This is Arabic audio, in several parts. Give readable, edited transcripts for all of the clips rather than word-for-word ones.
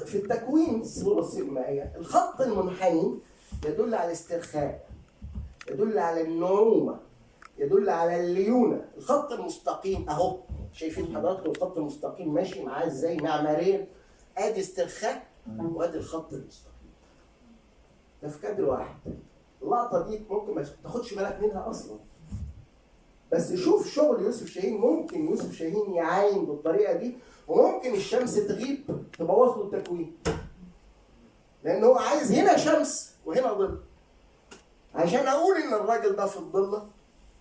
في التكوين الصورة السينمائية الخط المنحني يدل على الاسترخاء، يدل على النعومة، يدل على الليونة. الخط المستقيم اهو، شايفين حضراتكم الخط المستقيم ماشي معاه ازاي معمارين؟ ادي استرخاء وادي الخط المستقيم. ده في كادر واحد. اللقطة دي ممكن ما تاخدش بالك منها اصلا، بس شوف شغل يوسف شاهين. ممكن يوسف شاهين يعاين بالطريقة دي، وممكن الشمس تغيب تبوظ له التكوين، لأن هو عايز هنا شمس وهنا ظل، عشان أقول إن الراجل ده في الضلة،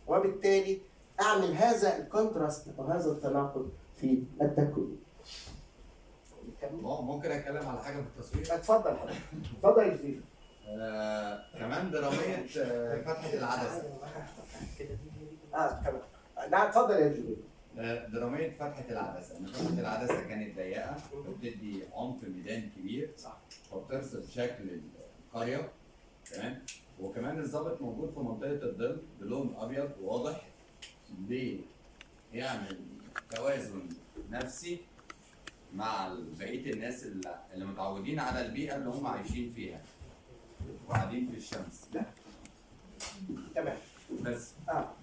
وبالتالي أعمل هذا الكونتراست وهذا التناقض في التكوين. ممكن اتكلم على حاجه في التصوير؟ اتفضل حضرتك. اتفضل يا جديد. كمان دراميه فتحه العدسه. كمان. نعم اتفضل يا جديد. دراميه فتحه العدسه، ان فتحه العدسه كانت ضيقه فبتدي عمق ميدان كبير، صح، وبترسم شكل القريه. تمام. وكمان الظابط موجود في منطقه الظل بلون ابيض واضح، بيعمل توازن نفسي مع بقيه الناس اللي متعودين على البيئه اللي هم عايشين فيها وقاعدين في الشمس. لا تمام. بس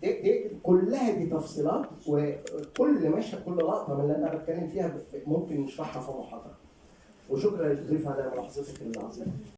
دي كلها دي تفصيلات، وكل مشهد كل لقطه من اللي انا بتكلم فيها ممكن نشرحها في محاضره. وشكرا يا شريف على ملاحظتك العظيمه.